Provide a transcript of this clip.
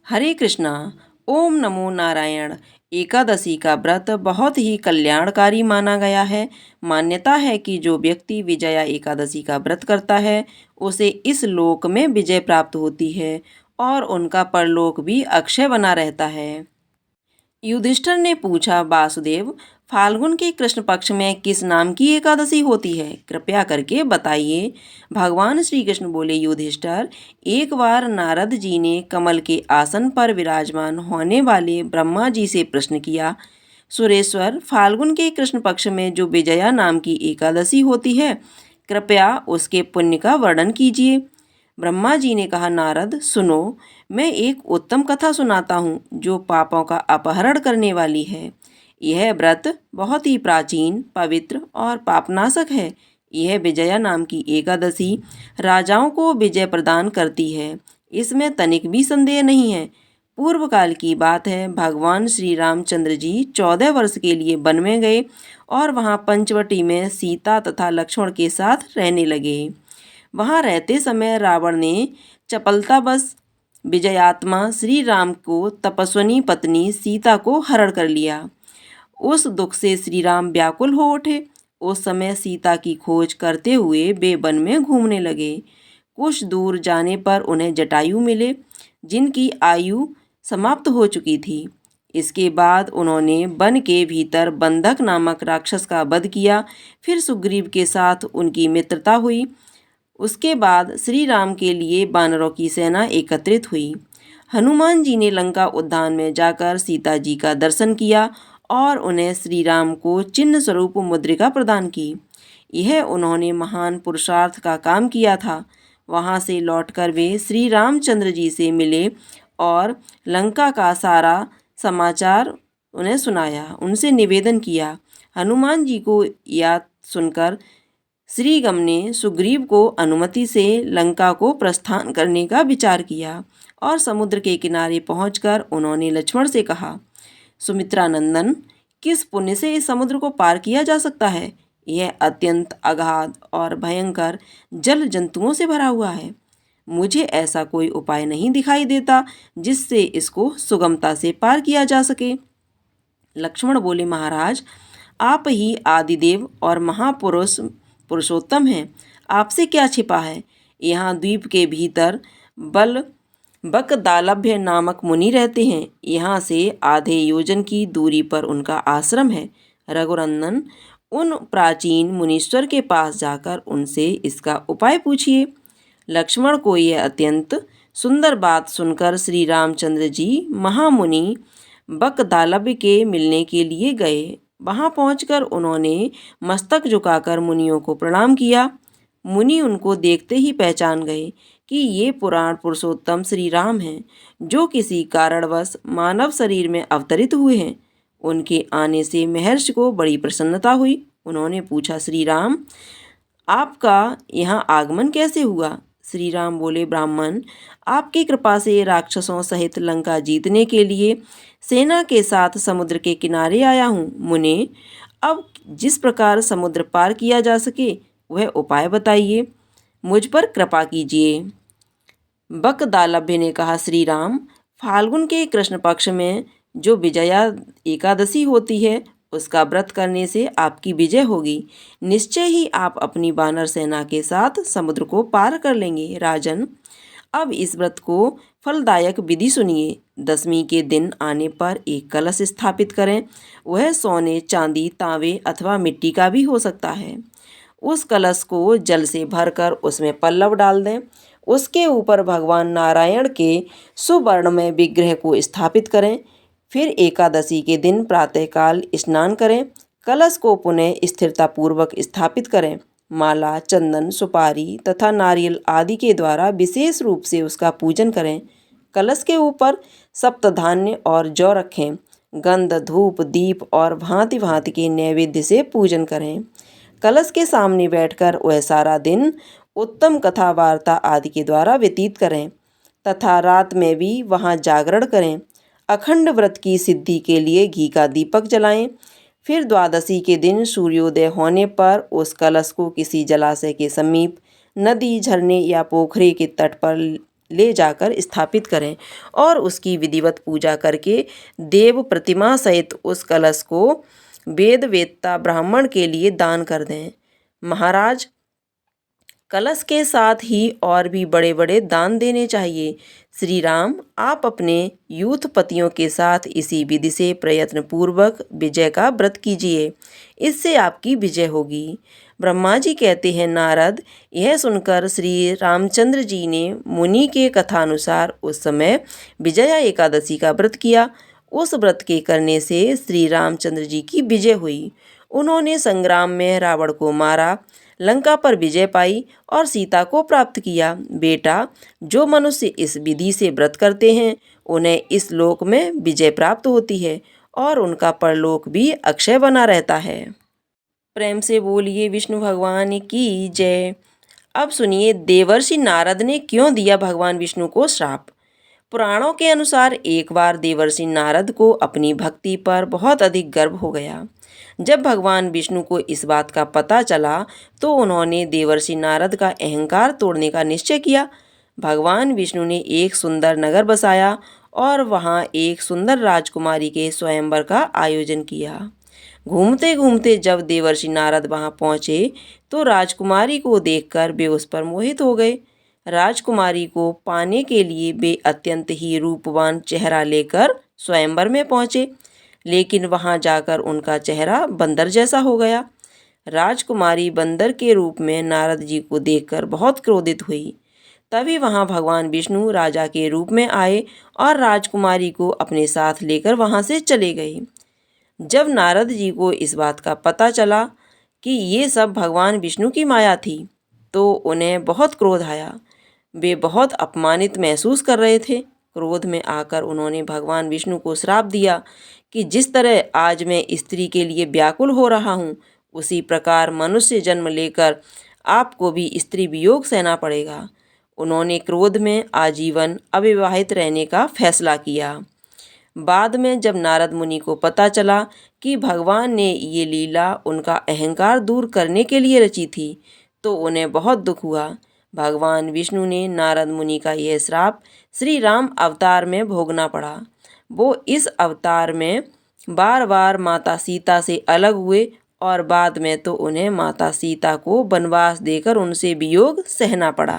हरे कृष्णा। ओम नमो नारायण। एकादशी का व्रत बहुत ही कल्याणकारी माना गया है। मान्यता है कि जो व्यक्ति विजया एकादशी का व्रत करता है उसे इस लोक में विजय प्राप्त होती है और उनका परलोक भी अक्षय बना रहता है। युधिष्ठिर ने पूछा, वासुदेव, फाल्गुन के कृष्ण पक्ष में किस नाम की एकादशी होती है? कृपया करके बताइए। भगवान श्री कृष्ण बोले, युधिष्ठिर, एक बार नारद जी ने कमल के आसन पर विराजमान होने वाले ब्रह्मा जी से प्रश्न किया, सुरेश्वर, फाल्गुन के कृष्ण पक्ष में जो विजया नाम की एकादशी होती है, कृपया उसके पुण्य का वर्णन कीजिए। ब्रह्मा जी ने कहा, नारद, सुनो, मैं एक उत्तम कथा सुनाता हूँ जो पापों का अपहरण करने वाली है। यह व्रत बहुत ही प्राचीन, पवित्र और पापनाशक है। यह विजया नाम की एकादशी राजाओं को विजय प्रदान करती है, इसमें तनिक भी संदेह नहीं है। पूर्व काल की बात है, भगवान श्री रामचंद्र जी 14 वर्ष के लिए वन में गए और वहाँ पंचवटी में सीता तथा लक्ष्मण के साथ रहने लगे। वहाँ रहते समय रावण ने चपलतावश विजयात्मा श्री राम को तपस्विनी पत्नी सीता को हरण कर लिया। उस दुख से श्री राम व्याकुल हो उठे। उस समय सीता की खोज करते हुए वे वन में घूमने लगे। कुछ दूर जाने पर उन्हें जटायु मिले, जिनकी आयु समाप्त हो चुकी थी। इसके बाद उन्होंने वन के भीतर बंधक नामक राक्षस का वध किया। फिर सुग्रीव के साथ उनकी मित्रता हुई। उसके बाद श्री राम के लिए वानरों की सेना एकत्रित हुई। हनुमान जी ने लंका उद्यान में जाकर सीता जी का दर्शन किया और उन्हें श्री राम को चिन्ह स्वरूप मुद्रिका प्रदान की। यह उन्होंने महान पुरुषार्थ का काम किया था। वहाँ से लौटकर वे श्री रामचंद्र जी से मिले और लंका का सारा समाचार उन्हें सुनाया, उनसे निवेदन किया। हनुमान जी को यह सुनकर श्रीगम ने सुग्रीव को अनुमति से लंका को प्रस्थान करने का विचार किया और समुद्र के किनारे पहुंचकर उन्होंने लक्ष्मण से कहा, सुमित्रा नंदन, किस पुण्य से इस समुद्र को पार किया जा सकता है? यह अत्यंत अगाध और भयंकर जल जंतुओं से भरा हुआ है। मुझे ऐसा कोई उपाय नहीं दिखाई देता जिससे इसको सुगमता से पार किया जा सके। लक्ष्मण बोले, महाराज, आप ही आदिदेव और महापुरुष पुरुषोत्तम हैं। आपसे क्या छिपा है? यहाँ द्वीप के भीतर बल बकदालभ्य नामक मुनि रहते हैं। यहाँ से आधे योजन की दूरी पर उनका आश्रम है। रघुनंदन, उन प्राचीन मुनीश्वर के पास जाकर उनसे इसका उपाय पूछिए। लक्ष्मण को यह अत्यंत सुंदर बात सुनकर श्री रामचंद्र जी महामुनि बकदालभ्य के मिलने के लिए गए। वहां पहुंचकर उन्होंने मस्तक झुकाकर मुनियों को प्रणाम किया। मुनि उनको देखते ही पहचान गए कि ये पुराण पुरुषोत्तम श्री राम हैं, जो किसी कारणवश मानव शरीर में अवतरित हुए हैं। उनके आने से महर्षि को बड़ी प्रसन्नता हुई। उन्होंने पूछा, श्री राम, आपका यहाँ आगमन कैसे हुआ? श्री राम बोले, ब्राह्मण, आपकी कृपा से राक्षसों सहित लंका जीतने के लिए सेना के साथ समुद्र के किनारे आया हूँ। मुने, अब जिस प्रकार समुद्र पार किया जा सके वह उपाय बताइए, मुझ पर कृपा कीजिए। बकदालभ्य ने कहा, श्री राम, फाल्गुन के कृष्ण पक्ष में जो विजया एकादशी होती है उसका व्रत करने से आपकी विजय होगी। निश्चय ही आप अपनी वानर सेना के साथ समुद्र को पार कर लेंगे। राजन, अब इस व्रत को फलदायक विधि सुनिए। दशमी के दिन आने पर एक कलश स्थापित करें। वह सोने, चांदी, तांबे अथवा मिट्टी का भी हो सकता है। उस कलश को जल से भरकर उसमें पल्लव डाल दें। उसके ऊपर भगवान नारायण के सुवर्णमय विग्रह को स्थापित करें। फिर एकादशी के दिन प्रातःकाल स्नान करें। कलश को पुनः स्थिरतापूर्वक स्थापित करें। माला, चंदन, सुपारी तथा नारियल आदि के द्वारा विशेष रूप से उसका पूजन करें। कलश के ऊपर सप्तधान्य और जौ रखें। गंध, धूप, दीप और भांति भांति के नैवेद्य से पूजन करें। कलश के सामने बैठकर वह सारा दिन उत्तम कथा वार्ता आदि के द्वारा व्यतीत करें तथा रात में भी वहाँ जागरण करें। अखंड व्रत की सिद्धि के लिए घी का दीपक जलाएं। फिर द्वादशी के दिन सूर्योदय होने पर उस कलश को किसी जलाशय के समीप, नदी, झरने या पोखरे के तट पर ले जाकर स्थापित करें और उसकी विधिवत पूजा करके देव प्रतिमा सहित उस कलश को वेद वेत्ता ब्राह्मण के लिए दान कर दें। महाराज, कलश के साथ ही और भी बड़े बड़े दान देने चाहिए। श्री राम, आप अपने यूथपतियों के साथ इसी विधि से प्रयत्न पूर्वक विजय का व्रत कीजिए, इससे आपकी विजय होगी। ब्रह्मा जी कहते हैं, नारद, यह सुनकर श्री रामचंद्र जी ने मुनि के कथानुसार उस समय विजया एकादशी का व्रत किया। उस व्रत के करने से श्री रामचंद्र जी की विजय हुई। उन्होंने संग्राम में रावण को मारा, लंका पर विजय पाई और सीता को प्राप्त किया। बेटा, जो मनुष्य इस विधि से व्रत करते हैं उन्हें इस लोक में विजय प्राप्त होती है और उनका परलोक भी अक्षय बना रहता है। प्रेम से बोलिए विष्णु भगवान की जय। अब सुनिए देवर्षि नारद ने क्यों दिया भगवान विष्णु को श्राप। पुराणों के अनुसार एक बार देवर्षि नारद को अपनी भक्ति पर बहुत अधिक गर्व हो गया। जब भगवान विष्णु को इस बात का पता चला तो उन्होंने देवर्षि नारद का अहंकार तोड़ने का निश्चय किया। भगवान विष्णु ने एक सुंदर नगर बसाया और वहाँ एक सुंदर राजकुमारी के स्वयंवर का आयोजन किया। घूमते घूमते जब देवर्षि नारद वहाँ पहुँचे तो राजकुमारी को देखकर वे उस पर मोहित हो गए। राजकुमारी को पाने के लिए वे अत्यंत ही रूपवान चेहरा लेकर स्वयंवर में पहुँचे, लेकिन वहां जाकर उनका चेहरा बंदर जैसा हो गया। राजकुमारी बंदर के रूप में नारद जी को देखकर बहुत क्रोधित हुई। तभी वहां भगवान विष्णु राजा के रूप में आए और राजकुमारी को अपने साथ लेकर वहां से चले गए। जब नारद जी को इस बात का पता चला कि ये सब भगवान विष्णु की माया थी तो उन्हें बहुत क्रोध आया। वे बहुत अपमानित महसूस कर रहे थे। क्रोध में आकर उन्होंने भगवान विष्णु को श्राप दिया कि जिस तरह आज मैं स्त्री के लिए व्याकुल हो रहा हूँ, उसी प्रकार मनुष्य जन्म लेकर आपको भी स्त्री वियोग सहना पड़ेगा। उन्होंने क्रोध में आजीवन अविवाहित रहने का फैसला किया। बाद में जब नारद मुनि को पता चला कि भगवान ने ये लीला उनका अहंकार दूर करने के लिए रची थी तो उन्हें बहुत दुख हुआ। भगवान विष्णु ने नारद मुनि का यह श्राप श्री राम अवतार में भोगना पड़ा। वो इस अवतार में बार बार माता सीता से अलग हुए और बाद में तो उन्हें माता सीता को वनवास देकर उनसे वियोग सहना पड़ा।